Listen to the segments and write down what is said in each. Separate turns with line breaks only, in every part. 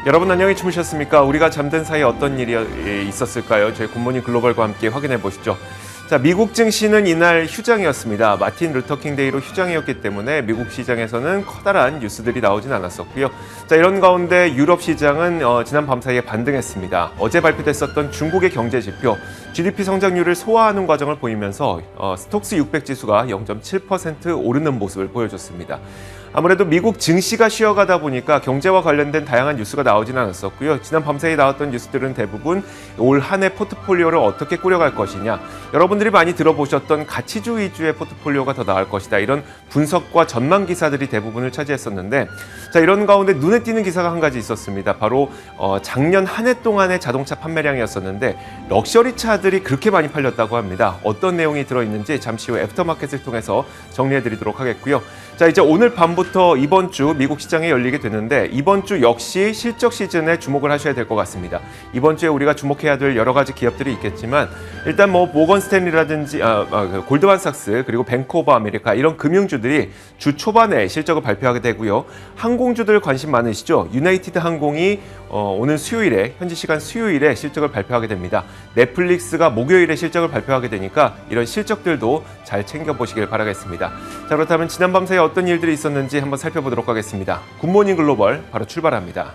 여러분 안녕히 주무셨습니까? 우리가 잠든 사이에 어떤 일이 있었을까요? 저희 굿모닝 글로벌과 함께 확인해 보시죠. 자, 미국 증시는 이날 휴장이었습니다. 마틴 루터킹 데이로 휴장이었기 때문에 미국 시장에서는 커다란 뉴스들이 나오진 않았었고요. 자, 이런 가운데 유럽 시장은 지난 밤 사이에 반등했습니다. 어제 발표됐었던 중국의 경제 지표, GDP 성장률을 소화하는 과정을 보이면서 스톡스 600 지수가 0.7% 오르는 모습을 보여줬습니다. 아무래도 미국 증시가 쉬어가다 보니까 경제와 관련된 다양한 뉴스가 나오진 않았었고요. 지난 밤사이 나왔던 뉴스들은 대부분 올 한 해 포트폴리오를 어떻게 꾸려갈 것이냐, 여러분들이 많이 들어보셨던 가치주 위주의 포트폴리오가 더 나을 것이다, 이런 분석과 전망 기사들이 대부분을 차지했었는데, 자, 이런 가운데 눈에 띄는 기사가 한 가지 있었습니다. 바로 작년 한 해 동안의 자동차 판매량이었었는데 럭셔리 차들이 그렇게 많이 팔렸다고 합니다. 어떤 내용이 들어있는지 잠시 후 애프터마켓을 통해서 정리해드리도록 하겠고요. 자, 이제 오늘 밤부터 이번 주 미국 시장에 열리게 되는데, 이번 주 역시 실적 시즌에 주목을 하셔야 될 것 같습니다. 이번 주에 우리가 주목해야 될 여러 가지 기업들이 있겠지만, 일단 모건 스탠리라든지 골드만삭스, 그리고 뱅크 오브 아메리카, 이런 금융주들이 주 초반에 실적을 발표하게 되고요. 항공주들 관심 많으시죠? 유나이티드 항공이 오늘 수요일에, 현지 시간 수요일에 실적을 발표하게 됩니다. 넷플릭스가 목요일에 실적을 발표하게 되니까 이런 실적들도 잘 챙겨보시길 바라겠습니다. 자, 그렇다면 지난밤 사이에 어떤 일들이 있었는지 한번 살펴보도록 하겠습니다. 굿모닝 글로벌 바로 출발합니다.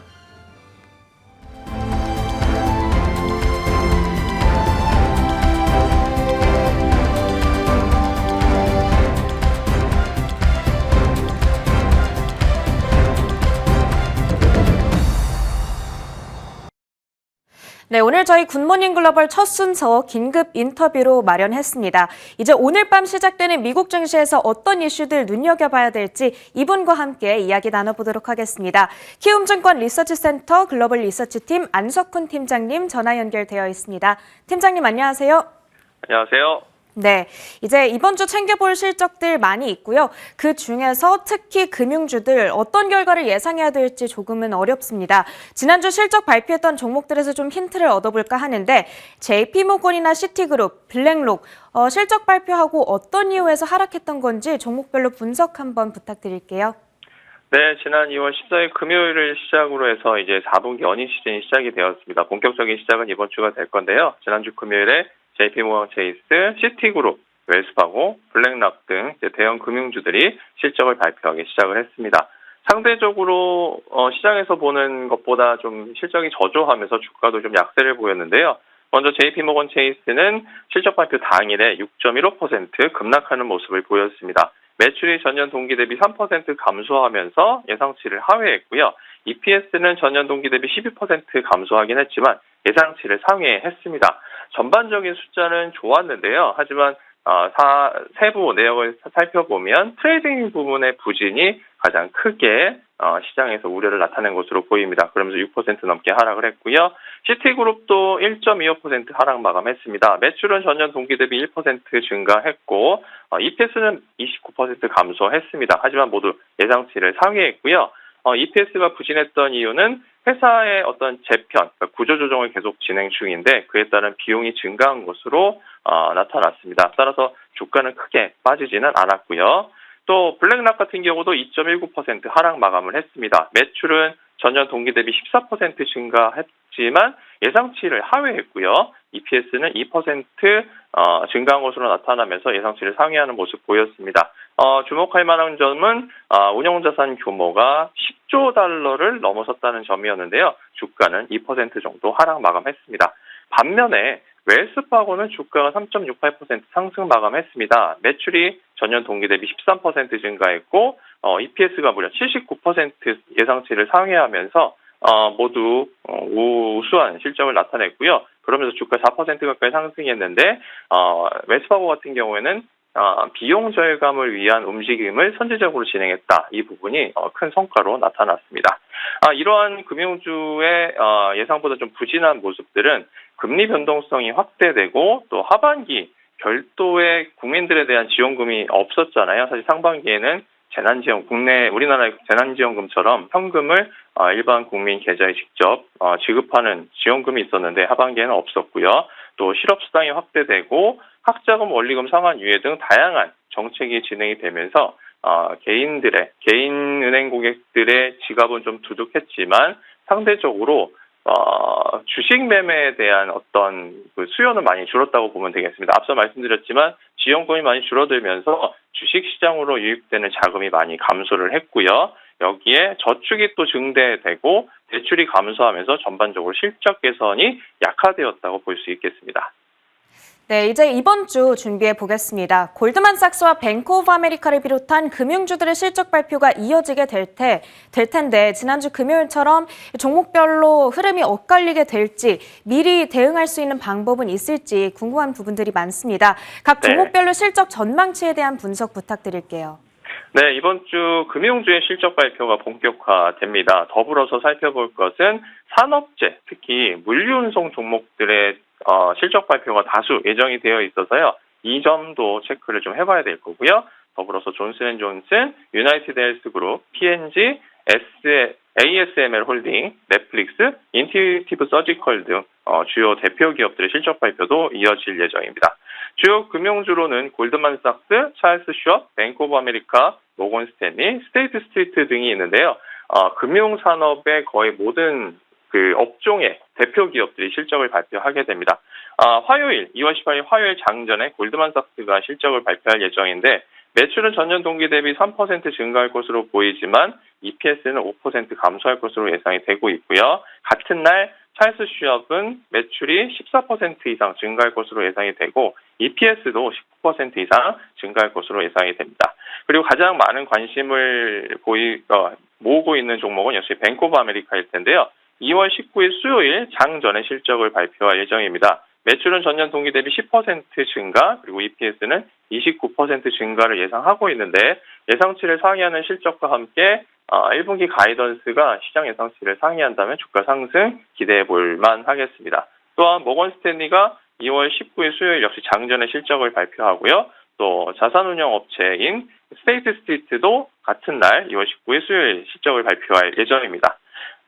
네, 오늘 저희 굿모닝 글로벌 첫 순서 긴급 인터뷰로 마련했습니다. 이제 오늘 밤 시작되는 미국 증시에서 어떤 이슈들 눈여겨봐야 될지 이분과 함께 이야기 나눠보도록 하겠습니다. 키움증권 리서치센터 글로벌 리서치팀 안석훈 팀장님 전화 연결되어 있습니다. 팀장님 안녕하세요.
안녕하세요.
네, 이제 이번 주 챙겨볼 실적들 많이 있고요. 그 중에서 특히 금융주들 어떤 결과를 예상해야 될지 조금은 어렵습니다. 지난주 실적 발표했던 종목들에서 좀 힌트를 얻어볼까 하는데, JP모건이나 시티그룹, 블랙록 실적 발표하고 어떤 이유에서 하락했던 건지 종목별로 분석 한번 부탁드릴게요.
네, 지난 2월 14일 금요일을 시작으로 해서 이제 4분기 어닝 시즌이 시작이 되었습니다. 본격적인 시작은 이번 주가 될 건데요. 지난주 금요일에 JP모건 체이스, 시티그룹, 웰스파고, 블랙락 등 대형 금융주들이 실적을 발표하기 시작을 했습니다. 상대적으로 시장에서 보는 것보다 좀 실적이 저조하면서 주가도 좀 약세를 보였는데요. 먼저 JP모건 체이스는 실적 발표 당일에 6.15% 급락하는 모습을 보였습니다. 매출이 전년 동기 대비 3% 감소하면서 예상치를 하회했고요. EPS는 전년 동기 대비 12% 감소하긴 했지만 예상치를 상회했습니다. 전반적인 숫자는 좋았는데요. 하지만 세부 내역을 살펴보면 트레이딩 부분의 부진이 가장 크게 시장에서 우려를 나타낸 것으로 보입니다. 그러면서 6% 넘게 하락을 했고요. 시티그룹도 1.25% 하락 마감했습니다. 매출은 전년 동기 대비 1% 증가했고 EPS는 29% 감소했습니다. 하지만 모두 예상치를 상회했고요. EPS가 부진했던 이유는 회사의 어떤 재편, 그러니까 구조조정을 계속 진행 중인데 그에 따른 비용이 증가한 것으로 나타났습니다. 따라서 주가는 크게 빠지지는 않았고요. 또 블랙락 같은 경우도 2.19% 하락 마감을 했습니다. 매출은 전년 동기 대비 14% 증가했지만 예상치를 하회했고요. EPS는 2% 증가한 것으로 나타나면서 예상치를 상회하는 모습 보였습니다. 주목할 만한 점은 운용자산 규모가 10조 달러를 넘어섰다는 점이었는데요. 주가는 2% 정도 하락 마감했습니다. 반면에 웰스파고는 주가가 3.68% 상승 마감했습니다. 매출이 전년 동기 대비 13% 증가했고 EPS가 무려 79% 예상치를 상회하면서 모두 우수한 실적을 나타냈고요. 그러면서 주가 4% 가까이 상승했는데 웰스파고 같은 경우에는 비용 절감을 위한 움직임을 선제적으로 진행했다. 이 부분이 큰 성과로 나타났습니다. 이러한 금융주의 예상보다 좀 부진한 모습들은 금리 변동성이 확대되고 또 하반기 별도의 국민들에 대한 지원금이 없었잖아요. 사실 상반기에는 국내 우리나라의 재난지원금처럼 현금을 일반 국민 계좌에 직접 지급하는 지원금이 있었는데 하반기에는 없었고요. 또 실업수당이 확대되고 학자금, 원리금 상환 유예 등 다양한 정책이 진행이 되면서 개인 은행 고객들의 지갑은 좀 두둑했지만 상대적으로 주식 매매에 대한 어떤 그 수요는 많이 줄었다고 보면 되겠습니다. 앞서 말씀드렸지만 지원금이 많이 줄어들면서 주식 시장으로 유입되는 자금이 많이 감소를 했고요. 여기에 저축이 또 증대되고 대출이 감소하면서 전반적으로 실적 개선이 약화되었다고 볼 수 있겠습니다.
네, 이제 이번 주 준비해 보겠습니다. 골드만삭스와 뱅크 오브 아메리카를 비롯한 금융주들의 실적 발표가 이어지게 될 텐데 지난주 금요일처럼 종목별로 흐름이 엇갈리게 될지 미리 대응할 수 있는 방법은 있을지 궁금한 부분들이 많습니다. 각 종목별로 실적 전망치에 대한 분석 부탁드릴게요.
네, 이번 주 금융주의 실적 발표가 본격화됩니다. 더불어서 살펴볼 것은 산업재, 특히 물류운송 종목들의 실적 발표가 다수 예정이 되어 있어서요. 이 점도 체크를 좀 해봐야 될 거고요. 더불어서 존슨앤존슨, 유나이티드 헬스그룹, P&G, ASML 홀딩, 넷플릭스, 인투이티브 서지컬 등 주요 대표 기업들의 실적 발표도 이어질 예정입니다. 주요 금융주로는 골드만삭스, 찰스 슈업, 뱅크 오브 아메리카, 모건 스탠리, 스테이트 스트리트 등이 있는데요. 금융산업의 거의 모든 그 업종의 대표 기업들이 실적을 발표하게 됩니다. 화요일, 2월 18일 화요일 장전에 골드만삭스가 실적을 발표할 예정인데 매출은 전년 동기 대비 3% 증가할 것으로 보이지만 EPS는 5% 감소할 것으로 예상이 되고 있고요. 같은 날 찰스 슈업은 매출이 14% 이상 증가할 것으로 예상이 되고 EPS도 19% 이상 증가할 것으로 예상이 됩니다. 그리고 가장 많은 관심을 모으고 있는 종목은 역시 뱅크 오브 아메리카일 텐데요. 2월 19일 수요일 장전에 실적을 발표할 예정입니다. 매출은 전년 동기 대비 10% 증가, 그리고 EPS는 29% 증가를 예상하고 있는데 예상치를 상회하는 실적과 함께 1분기 가이던스가 시장 예상치를 상회한다면 주가 상승 기대해 볼 만하겠습니다. 또한 모건 스탠리가 2월 19일 수요일 역시 장전에 실적을 발표하고요. 또 자산운용 업체인 스테이트 스트리트도 같은 날 2월 19일 수요일 실적을 발표할 예정입니다.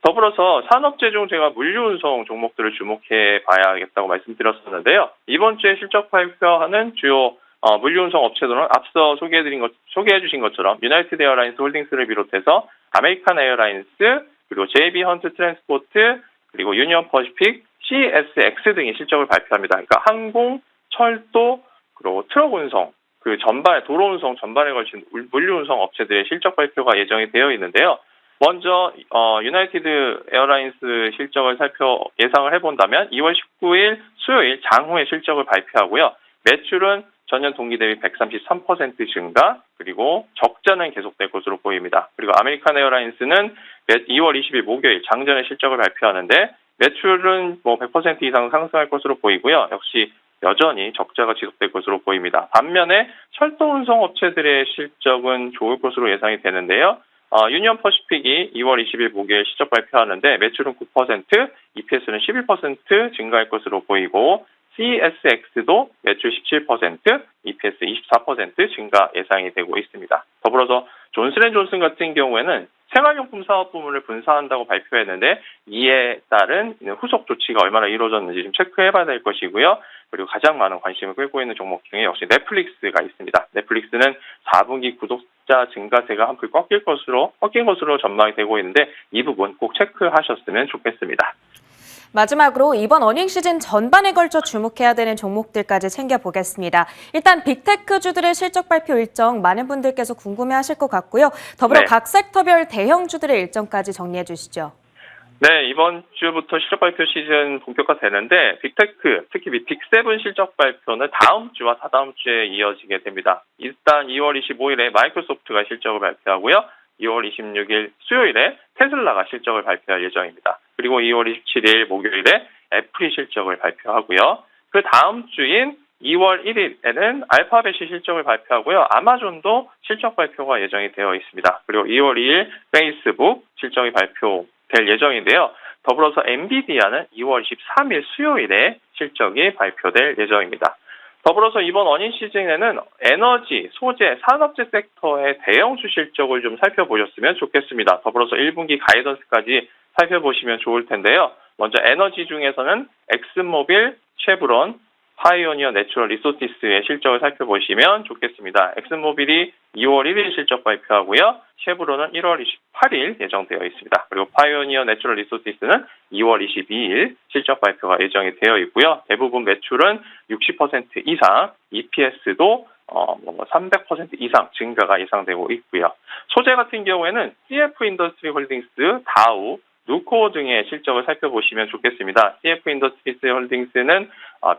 더불어서 산업재 중 제가 물류운송 종목들을 주목해 봐야겠다고 말씀드렸었는데요. 이번 주에 실적 발표하는 주요 물류운송 업체들은 앞서 소개해 주신 것처럼 유나이티드 에어라인스 홀딩스를 비롯해서 아메리칸 에어라인스, 그리고 JB 헌트 트랜스포트, 그리고 유니언 퍼시픽, CSX 등이 실적을 발표합니다. 그러니까 항공, 철도, 그리고 트럭 운송, 도로 운송 전반에 걸친 물류운송 업체들의 실적 발표가 예정이 되어 있는데요. 먼저 유나이티드 에어라인스 실적을 예상을 해본다면 2월 19일 수요일 장후에 실적을 발표하고요. 매출은 전년 동기 대비 133% 증가, 그리고 적자는 계속될 것으로 보입니다. 그리고 아메리칸 에어라인스는 2월 20일 목요일 장전에 실적을 발표하는데 매출은 100% 이상 상승할 것으로 보이고요. 역시 여전히 적자가 지속될 것으로 보입니다. 반면에 철도 운송 업체들의 실적은 좋을 것으로 예상이 되는데요. 유니언 퍼시픽이 2월 20일 목요일 실적 발표하는데 매출은 9%, EPS는 11% 증가할 것으로 보이고 CSX도 매출 17%, EPS 24% 증가 예상이 되고 있습니다. 더불어서 존슨앤존슨 같은 경우에는 생활용품 사업 부문을 분사한다고 발표했는데 이에 따른 후속 조치가 얼마나 이루어졌는지 좀 체크해봐야 될 것이고요. 그리고 가장 많은 관심을 끌고 있는 종목 중에 역시 넷플릭스가 있습니다. 넷플릭스는 4분기 구독자 증가세가 한풀 꺾인 것으로 전망이 되고 있는데 이 부분 꼭 체크하셨으면 좋겠습니다.
마지막으로 이번 어닝 시즌 전반에 걸쳐 주목해야 되는 종목들까지 챙겨보겠습니다. 일단 빅테크주들의 실적 발표 일정 많은 분들께서 궁금해하실 것 같고요. 더불어 각 섹터별 대형주들의 일정까지 정리해 주시죠.
네, 이번 주부터 실적 발표 시즌 본격화되는데 빅테크, 특히 빅7 실적 발표는 다음 주와 다다음 주에 이어지게 됩니다. 일단 2월 25일에 마이크로소프트가 실적을 발표하고요. 2월 26일 수요일에 테슬라가 실적을 발표할 예정입니다. 그리고 2월 27일 목요일에 애플이 실적을 발표하고요. 그 다음 주인 2월 1일에는 알파벳이 실적을 발표하고요. 아마존도 실적 발표가 예정이 되어 있습니다. 그리고 2월 2일 페이스북 실적이 발표될 예정인데요. 더불어서 엔비디아는 2월 23일 수요일에 실적이 발표될 예정입니다. 더불어서 이번 어닝 시즌에는 에너지, 소재, 산업재 섹터의 대형주 실적을 좀 살펴보셨으면 좋겠습니다. 더불어서 1분기 가이던스까지 살펴보시면 좋을 텐데요. 먼저 에너지 중에서는 엑슨모빌, 쉐브론, 파이오니어 내추럴 리소시스의 실적을 살펴보시면 좋겠습니다. 엑슨모빌이 2월 1일 실적 발표하고요. 쉐브론은 1월 28일 예정되어 있습니다. 그리고 파이오니어 내추럴 리소시스는 2월 22일 실적 발표가 예정이 되어 있고요. 대부분 매출은 60% 이상, EPS도 300% 이상 증가가 예상되고 있고요. 소재 같은 경우에는 CF 인더스트리 홀딩스, 다우, 누코 등의 실적을 살펴보시면 좋겠습니다. CF 인더스트리스 홀딩스는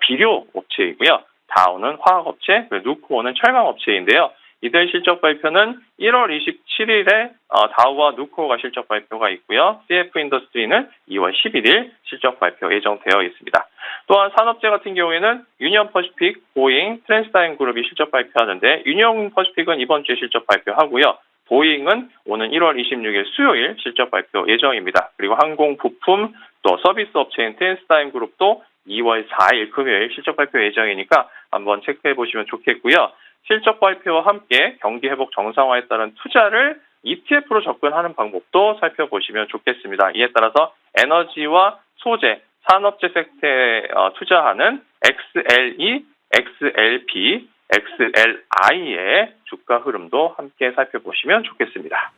비료 업체이고요. 다우는 화학업체, 그리고 누코는 철강업체인데요. 이들 실적 발표는 1월 27일에 다우와 누코가 실적 발표가 있고요. CF 인더스트리는 2월 11일 실적 발표 예정되어 있습니다. 또한 산업재 같은 경우에는 유니온 퍼시픽, 보잉, 트랜스타임 그룹이 실적 발표하는데 유니온 퍼시픽은 이번 주에 실적 발표하고요. 보잉은 오는 1월 26일 수요일 실적 발표 예정입니다. 그리고 항공 부품 또 서비스 업체인 트랜스타임 그룹도 2월 4일 금요일 실적 발표 예정이니까 한번 체크해 보시면 좋겠고요. 실적 발표와 함께 경기 회복 정상화에 따른 투자를 ETF로 접근하는 방법도 살펴보시면 좋겠습니다. 이에 따라서 에너지와 소재, 산업재 섹터에 투자하는 XLE, XLP, XLI의 주가 흐름도 함께 살펴보시면 좋겠습니다.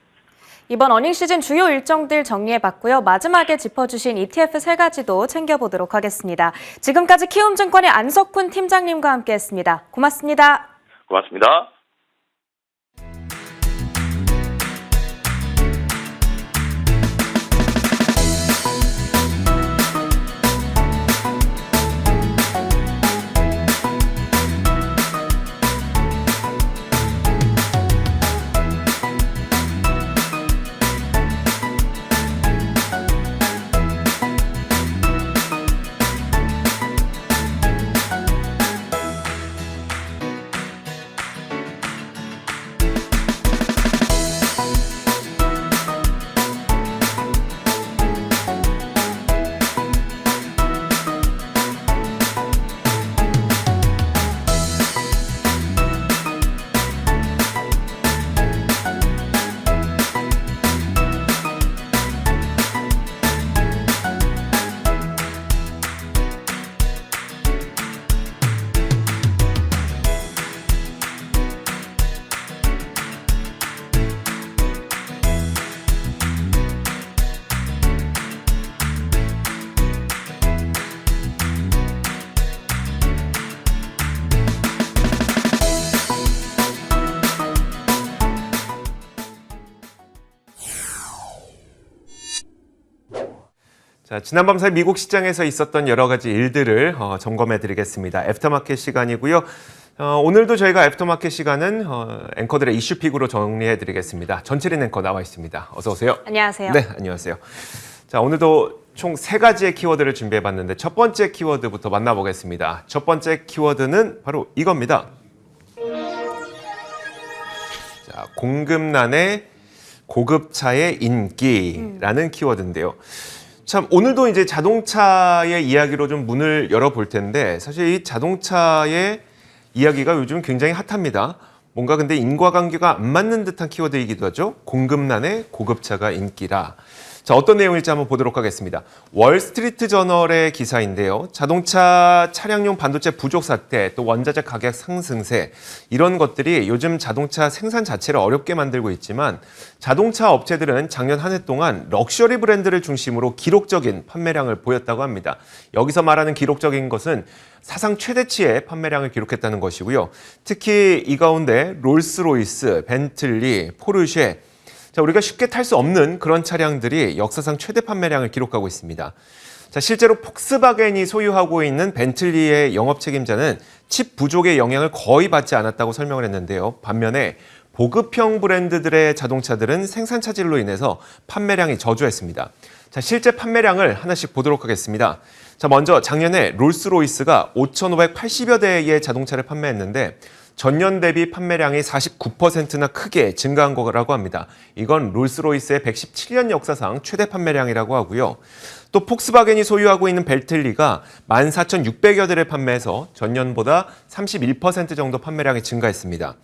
이번 어닝 시즌 주요 일정들 정리해봤고요. 마지막에 짚어주신 ETF 3가지도 챙겨보도록 하겠습니다. 지금까지 키움증권의 안석훈 팀장님과 함께했습니다. 고맙습니다.
고맙습니다.
자, 지난밤 사이 미국 시장에서 있었던 여러 가지 일들을 점검해 드리겠습니다. 애프터마켓 시간이고요. 오늘도 저희가 애프터마켓 시간은 앵커들의 이슈픽으로 정리해 드리겠습니다. 전철인 앵커 나와 있습니다. 어서 오세요.
안녕하세요.
네, 안녕하세요. 자, 오늘도 총 3가지의 키워드를 준비해 봤는데 첫 번째 키워드부터 만나보겠습니다. 첫 번째 키워드는 바로 이겁니다. 자, 공급난의 고급차의 인기라는 키워드인데요. 참 오늘도 이제 자동차의 이야기로 좀 문을 열어볼 텐데 사실 이 자동차의 이야기가 요즘 굉장히 핫합니다. 뭔가 근데 인과관계가 안 맞는 듯한 키워드이기도 하죠. 공급난의 고급차가 인기라. 자, 어떤 내용일지 한번 보도록 하겠습니다. 월스트리트 저널의 기사인데요. 자동차 차량용 반도체 부족 사태, 또 원자재 가격 상승세 이런 것들이 요즘 자동차 생산 자체를 어렵게 만들고 있지만 자동차 업체들은 작년 한 해 동안 럭셔리 브랜드를 중심으로 기록적인 판매량을 보였다고 합니다. 여기서 말하는 기록적인 것은 사상 최대치의 판매량을 기록했다는 것이고요. 특히 이 가운데 롤스로이스, 벤틀리, 포르쉐 자, 우리가 쉽게 탈 수 없는 그런 차량들이 역사상 최대 판매량을 기록하고 있습니다. 자, 실제로 폭스바겐이 소유하고 있는 벤틀리의 영업 책임자는 칩 부족의 영향을 거의 받지 않았다고 설명을 했는데요. 반면에 보급형 브랜드들의 자동차들은 생산 차질로 인해서 판매량이 저조했습니다. 자, 실제 판매량을 하나씩 보도록 하겠습니다. 자, 먼저 작년에 롤스로이스가 5,580여 대의 자동차를 판매했는데 전년 대비 판매량이 49%나 크게 증가한 거라고 합니다. 이건 롤스로이스의 117년 역사상 최대 판매량이라고 하고요. 또 폭스바겐이 소유하고 있는 벤틀리가 14,600여 대를 판매해서 전년보다 31% 정도 판매량이 증가했습니다.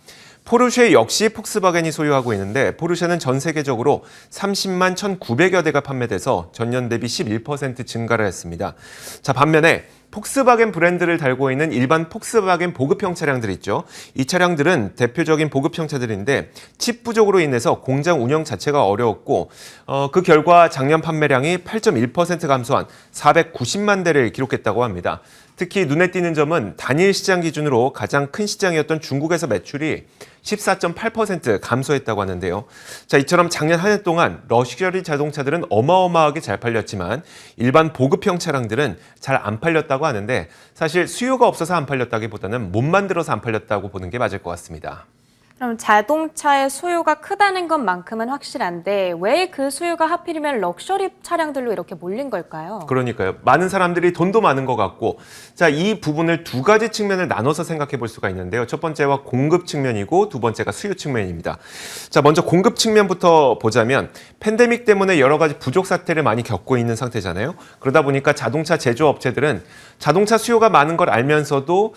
포르쉐 역시 폭스바겐이 소유하고 있는데 포르쉐는 전 세계적으로 30만 1,900여 대가 판매돼서 전년 대비 11% 증가를 했습니다. 자, 반면에 폭스바겐 브랜드를 달고 있는 일반 폭스바겐 보급형 차량들 있죠. 이 차량들은 대표적인 보급형 차들인데 칩 부족으로 인해서 공장 운영 자체가 어려웠고 그 결과 작년 판매량이 8.1% 감소한 490만 대를 기록했다고 합니다. 특히 눈에 띄는 점은 단일 시장 기준으로 가장 큰 시장이었던 중국에서 매출이 14.8% 감소했다고 하는데요. 자, 이처럼 작년 한 해 동안 럭셔리 자동차들은 어마어마하게 잘 팔렸지만 일반 보급형 차량들은 잘 안 팔렸다고 하는데 사실 수요가 없어서 안 팔렸다기보다는 못 만들어서 안 팔렸다고 보는 게 맞을 것 같습니다.
그럼 자동차의 수요가 크다는 것만큼은 확실한데 왜 그 수요가 하필이면 럭셔리 차량들로 이렇게 몰린 걸까요?
그러니까요. 많은 사람들이 돈도 많은 것 같고 자, 이 부분을 두 가지 측면을 나눠서 생각해 볼 수가 있는데요. 첫 번째가 공급 측면이고 두 번째가 수요 측면입니다. 자, 먼저 공급 측면부터 보자면 팬데믹 때문에 여러 가지 부족 사태를 많이 겪고 있는 상태잖아요. 그러다 보니까 자동차 제조업체들은 자동차 수요가 많은 걸 알면서도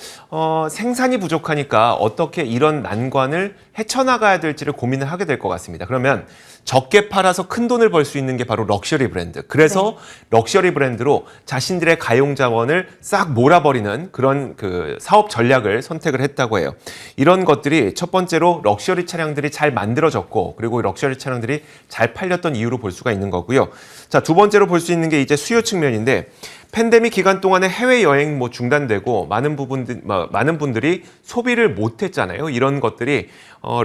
생산이 부족하니까 어떻게 이런 난관을 헤쳐나가야 될지를 고민을 하게 될 것 같습니다. 그러면 적게 팔아서 큰 돈을 벌 수 있는 게 바로 럭셔리 브랜드. 그래서 럭셔리 브랜드로 자신들의 가용 자원을 싹 몰아버리는 그런 그 사업 전략을 선택을 했다고 해요. 이런 것들이 첫 번째로 럭셔리 차량들이 잘 만들어졌고 그리고 럭셔리 차량들이 잘 팔렸던 이유로 볼 수가 있는 거고요. 자, 두 번째로 볼 수 있는 게 이제 수요 측면인데 팬데믹 기간 동안에 해외여행 중단되고 많은 분들이 소비를 못했잖아요. 이런 것들이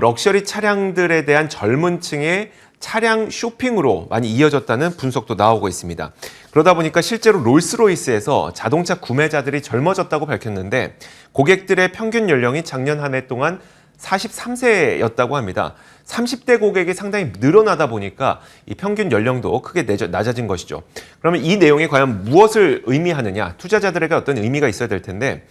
럭셔리 차량들에 대한 젊은 층의 차량 쇼핑으로 많이 이어졌다는 분석도 나오고 있습니다. 그러다 보니까 실제로 롤스로이스에서 자동차 구매자들이 젊어졌다고 밝혔는데 고객들의 평균 연령이 작년 한 해 동안 43세였다고 합니다. 30대 고객이 상당히 늘어나다 보니까 이 평균 연령도 크게 낮아진 것이죠. 그러면 이 내용이 과연 무엇을 의미하느냐? 투자자들에게 어떤 의미가 있어야 될 텐데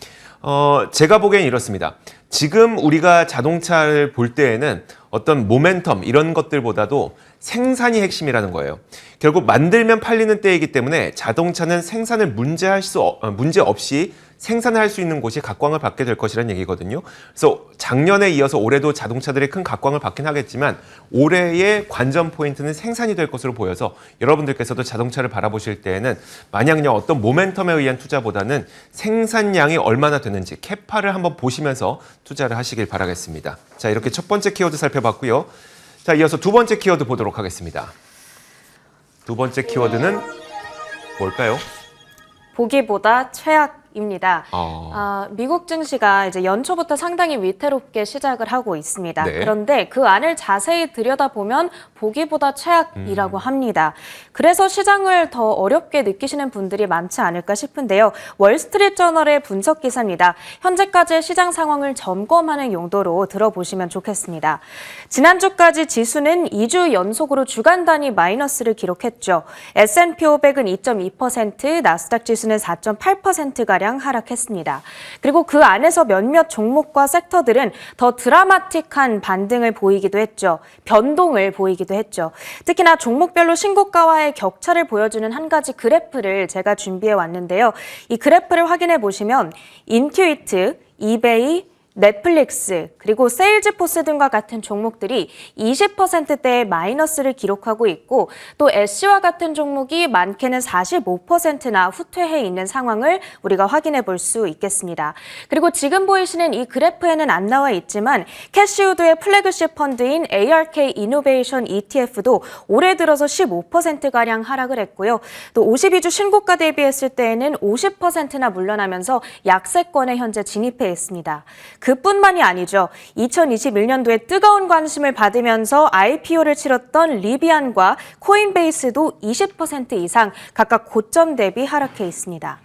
제가 보기엔 이렇습니다. 지금 우리가 자동차를 볼 때에는 어떤 모멘텀 이런 것들보다도 생산이 핵심이라는 거예요. 결국 만들면 팔리는 때이기 때문에 자동차는 생산을 문제 없이 생산할 수 있는 곳이 각광을 받게 될 것이라는 얘기거든요. 그래서 작년에 이어서 올해도 자동차들이 큰 각광을 받긴 하겠지만 올해의 관전 포인트는 생산이 될 것으로 보여서 여러분들께서도 자동차를 바라보실 때에는 마냥요 어떤 모멘텀에 의한 투자보다는 생산량이 얼마나 되는지 캐파를 한번 보시면서 투자를 하시길 바라겠습니다. 자, 이렇게 첫 번째 키워드 살펴봤고요. 자, 이어서 두 번째 키워드 보도록 하겠습니다. 두 번째 키워드는 뭘까요?
보기보다 최악입니다. 미국 증시가 이제 연초부터 상당히 위태롭게 시작을 하고 있습니다.
네.
그런데 그 안을 자세히 들여다보면 보기보다 최악이라고 합니다. 그래서 시장을 더 어렵게 느끼시는 분들이 많지 않을까 싶은데요. 월스트리트저널의 분석 기사입니다. 현재까지의 시장 상황을 점검하는 용도로 들어보시면 좋겠습니다. 지난주까지 지수는 2주 연속으로 주간 단위 마이너스를 기록했죠. S&P 500은 2.2%, 나스닥 지수는 4.8%가량 하락했습니다. 그리고 그 안에서 몇몇 종목과 섹터들은 더 드라마틱한 반등을 보이기도 했죠. 변동을 보이기도 했죠. 특히나 종목별로 신고가와의 격차를 보여주는 한 가지 그래프를 제가 준비해 왔는데요. 이 그래프를 확인해 보시면 인튜이트, 이베이, 넷플릭스, 그리고 세일즈포스 등과 같은 종목들이 20%대의 마이너스를 기록하고 있고 또 애쉬와 같은 종목이 많게는 45%나 후퇴해 있는 상황을 우리가 확인해 볼 수 있겠습니다. 그리고 지금 보이시는 이 그래프에는 안 나와 있지만 캐시우드의 플래그십 펀드인 ARK 이노베이션 ETF도 올해 들어서 15%가량 하락을 했고요. 또 52주 신고가 대비했을 때에는 50%나 물러나면서 약세권에 현재 진입해 있습니다. 그뿐만이 아니죠. 2021년도에 뜨거운 관심을 받으면서 IPO를 치렀던 리비안과 코인베이스도 20% 이상 각각 고점 대비 하락해 있습니다.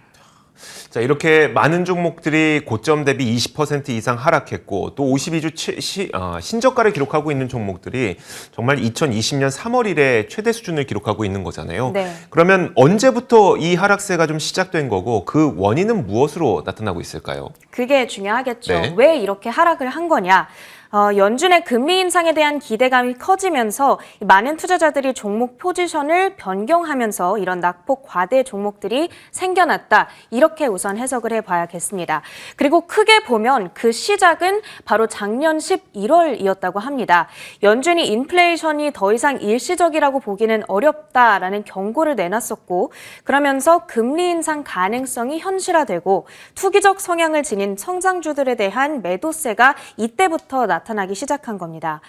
자, 이렇게 많은 종목들이 고점 대비 20% 이상 하락했고 또 52주 신저가를 기록하고 있는 종목들이 정말 2020년 3월 이래 최대 수준을 기록하고 있는 거잖아요.
네.
그러면 언제부터 이 하락세가 좀 시작된 거고 그 원인은 무엇으로 나타나고 있을까요?
그게 중요하겠죠.
네.
왜 이렇게 하락을 한 거냐? 연준의 금리 인상에 대한 기대감이 커지면서 많은 투자자들이 종목 포지션을 변경하면서 이런 낙폭 과대 종목들이 생겨났다. 이렇게 우선 해석을 해봐야겠습니다. 그리고 크게 보면 그 시작은 바로 작년 11월이었다고 합니다. 연준이 인플레이션이 더 이상 일시적이라고 보기는 어렵다라는 경고를 내놨었고 그러면서 금리 인상 가능성이 현실화되고 투기적 성향을 지닌 성장주들에 대한 매도세가 이때부터 나타나기 시작한 겁니다.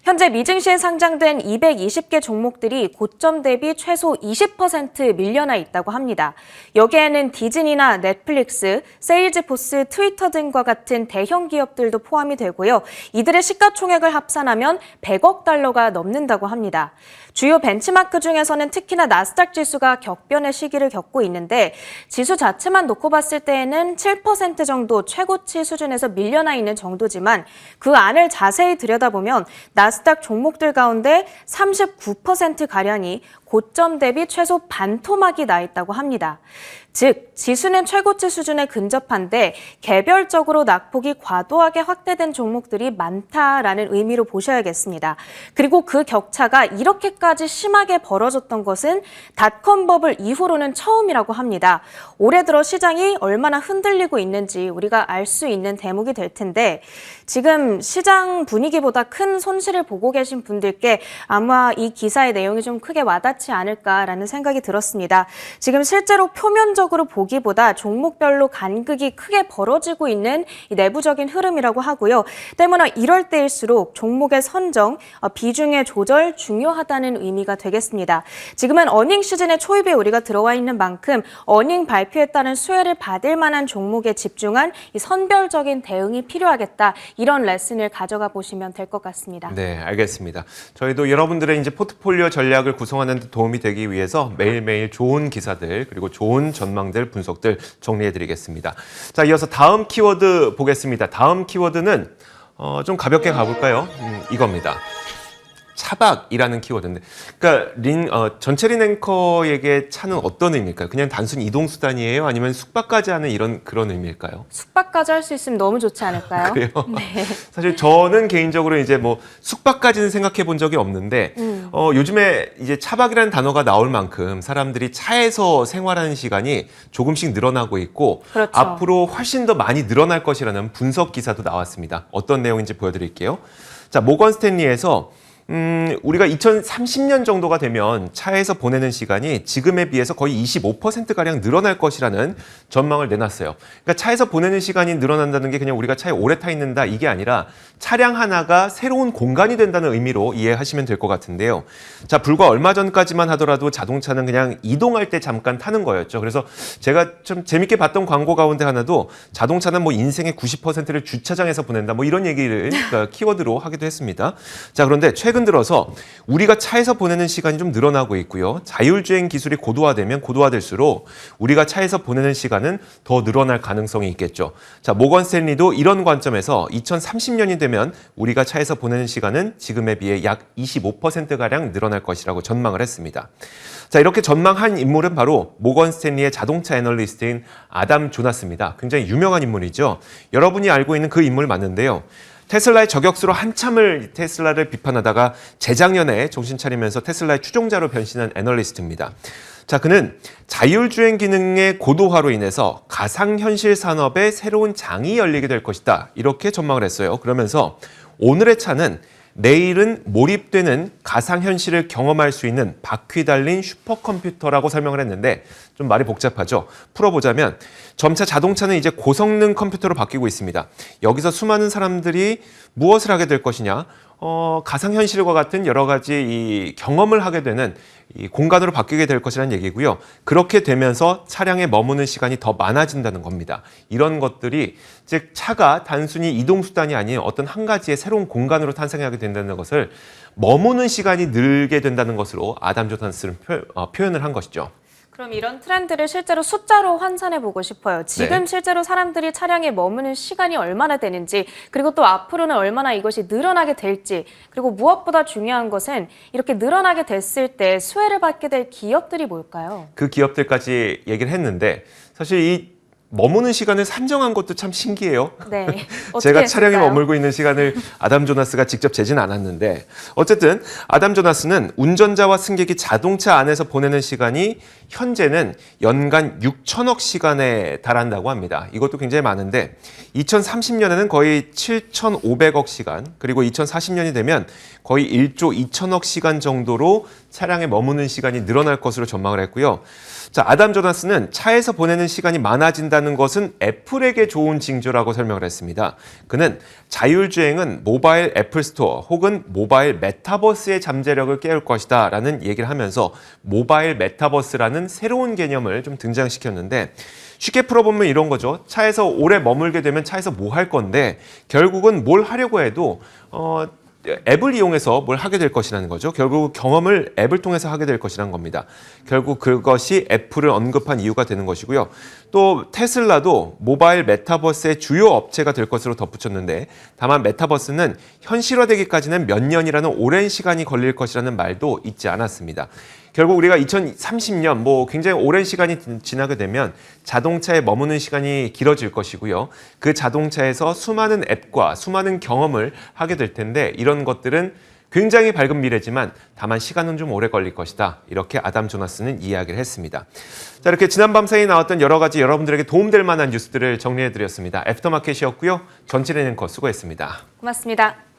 현재 미증시에 상장된 220개 종목들이 고점 대비 최소 20% 밀려나 있다고 합니다. 여기에는 디즈니나 넷플릭스, 세일즈포스, 트위터 등과 같은 대형 기업들도 포함이 되고요. 이들의 시가총액을 합산하면 100억 달러가 넘는다고 합니다. 주요 벤치마크 중에서는 특히나 나스닥 지수가 격변의 시기를 겪고 있는데 지수 자체만 놓고 봤을 때에는 7% 정도 최고치 수준에서 밀려나 있는 정도지만 그 안을 자세히 들여다보면 나스닥 종목들 가운데 39%가량이 고점 대비 최소 반토막이 나 있다고 합니다. 즉, 지수는 최고치 수준에 근접한데 개별적으로 낙폭이 과도하게 확대된 종목들이 많다라는 의미로 보셔야겠습니다. 그리고 그 격차가 이렇게까지 심하게 벌어졌던 것은 닷컴 버블 이후로는 처음이라고 합니다. 올해 들어 시장이 얼마나 흔들리고 있는지 우리가 알 수 있는 대목이 될 텐데 지금 시장 분위기보다 큰 손실을 보고 계신 분들께 아마 이 기사의 내용이 좀 크게 와닿지 않을까라는 생각이 들었습니다. 지금 실제로 표면적으로 보기보다 종목별로 간극이 크게 벌어지고 있는 이 내부적인 흐름이라고 하고요. 때문에 이럴 때일수록 종목의 선정, 비중의 조절 중요하다는 의미가 되겠습니다. 지금은 어닝 시즌의 초입에 우리가 들어와 있는 만큼 어닝 발표에 따른 수혜를 받을 만한 종목에 집중한 이 선별적인 대응이 필요하겠다. 이런 레슨을 가져가 보시면 될 것 같습니다.
네, 알겠습니다. 저희도 여러분들의 이제 포트폴리오 전략을 구성하는 데 도움이 되기 위해서 매일매일 좋은 기사들 그리고 좋은 전망들, 분석들 정리해드리겠습니다. 자, 이어서 다음 키워드 보겠습니다. 다음 키워드는 좀 가볍게 가볼까요? 이겁니다. 차박이라는 키워드인데, 그러니까 전체린 앵커에게 차는 어떤 의미일까요? 그냥 단순 이동 수단이에요? 아니면 숙박까지 하는 그런 의미일까요?
숙박까지 할 수 있으면 너무 좋지 않을까요?
그래요?
네.
사실 저는 개인적으로 이제 뭐 숙박까지는 생각해 본 적이 없는데, 요즘에 이제 차박이라는 단어가 나올 만큼 사람들이 차에서 생활하는 시간이 조금씩 늘어나고 있고,
그렇죠.
앞으로 훨씬 더 많이 늘어날 것이라는 분석 기사도 나왔습니다. 어떤 내용인지 보여드릴게요. 자, 모건 스탠리에서 우리가 2030년 정도가 되면 차에서 보내는 시간이 지금에 비해서 거의 25%가량 늘어날 것이라는 전망을 내놨어요. 그러니까 차에서 보내는 시간이 늘어난다는 게 그냥 우리가 차에 오래 타 있는다 이게 아니라 차량 하나가 새로운 공간이 된다는 의미로 이해하시면 될 것 같은데요. 자, 불과 얼마 전까지만 하더라도 자동차는 그냥 이동할 때 잠깐 타는 거였죠. 그래서 제가 좀 재밌게 봤던 광고 가운데 하나도 자동차는 뭐 인생의 90%를 주차장에서 보낸다 뭐 이런 얘기를 그러니까 키워드로 하기도 했습니다. 자, 그런데 최근 들어서 우리가 차에서 보내는 시간이 좀 늘어나고 있고요. 자율주행 기술이 고도화되면 고도화될수록 우리가 차에서 보내는 시간은 더 늘어날 가능성이 있겠죠. 자, 모건 스탠리도 이런 관점에서 2030년이 되면 우리가 차에서 보내는 시간은 지금에 비해 약 25%가량 늘어날 것이라고 전망을 했습니다. 자, 이렇게 전망한 인물은 바로 모건 스탠리의 자동차 애널리스트인 아담 조나스입니다. 굉장히 유명한 인물이죠. 여러분이 알고 있는 그 인물 맞는데요. 테슬라의 저격수로 한참을 테슬라를 비판하다가 재작년에 정신 차리면서 테슬라의 추종자로 변신한 애널리스트입니다. 자, 그는 자율주행 기능의 고도화로 인해서 가상현실 산업에 새로운 장이 열리게 될 것이다. 이렇게 전망을 했어요. 그러면서 오늘의 차는 내일은 몰입되는 가상현실을 경험할 수 있는 바퀴 달린 슈퍼컴퓨터라고 설명을 했는데 좀 말이 복잡하죠. 풀어보자면 점차 자동차는 이제 고성능 컴퓨터로 바뀌고 있습니다. 여기서 수많은 사람들이 무엇을 하게 될 것이냐? 가상현실과 같은 여러 가지 이 경험을 하게 되는 이 공간으로 바뀌게 될 것이라는 얘기고요. 그렇게 되면서 차량에 머무는 시간이 더 많아진다는 겁니다. 이런 것들이 즉 차가 단순히 이동수단이 아닌 어떤 한 가지의 새로운 공간으로 탄생하게 된다는 것을 머무는 시간이 늘게 된다는 것으로 아담 조나스는 표현을 한 것이죠.
그럼 이런 트렌드를 실제로 숫자로 환산해 보고 싶어요. 지금
네.
실제로 사람들이 차량에 머무는 시간이 얼마나 되는지, 그리고 또 앞으로는 얼마나 이것이 늘어나게 될지, 그리고 무엇보다 중요한 것은 이렇게 늘어나게 됐을 때 수혜를 받게 될 기업들이 뭘까요?
그 기업들까지 얘기를 했는데 사실 이 머무는 시간을 산정한 것도 참 신기해요.
네.
제가
어떻게
차량에
했을까요?
머물고 있는 시간을 아담 조나스가 직접 재진 않았는데 어쨌든 아담 조나스는 운전자와 승객이 자동차 안에서 보내는 시간이 현재는 연간 6천억 시간에 달한다고 합니다. 이것도 굉장히 많은데 2030년에는 거의 7,500억 시간, 그리고 2040년이 되면 거의 1조 2천억 시간 정도로 차량에 머무는 시간이 늘어날 것으로 전망을 했고요. 자, 아담 조나스는 차에서 보내는 시간이 많아진다는 것은 애플에게 좋은 징조라고 설명을 했습니다. 그는 자율주행은 모바일 애플 스토어 혹은 모바일 메타버스의 잠재력을 깨울 것이다 라는 얘기를 하면서 모바일 메타버스라는 새로운 개념을 좀 등장시켰는데 쉽게 풀어보면 이런 거죠. 차에서 오래 머물게 되면 차에서 뭐 할 건데 결국은 뭘 하려고 해도 앱을 이용해서 뭘 하게 될 것이라는 거죠. 결국 경험을 앱을 통해서 하게 될 것이라는 겁니다. 결국 그것이 애플을 언급한 이유가 되는 것이고요. 또 테슬라도 모바일 메타버스의 주요 업체가 될 것으로 덧붙였는데 다만 메타버스는 현실화되기까지는 몇 년이라는 오랜 시간이 걸릴 것이라는 말도 잊지 않았습니다. 결국 우리가 2030년 굉장히 오랜 시간이 지나게 되면 자동차에 머무는 시간이 길어질 것이고요. 그 자동차에서 수많은 앱과 수많은 경험을 하게 될 텐데 이런 것들은 굉장히 밝은 미래지만 다만 시간은 좀 오래 걸릴 것이다. 이렇게 아담 조나스는 이야기를 했습니다. 자, 이렇게 지난밤 사이에 나왔던 여러 가지 여러분들에게 도움될 만한 뉴스들을 정리해드렸습니다. 애프터마켓이었고요. 전칠의 앵커 수고했습니다.
고맙습니다.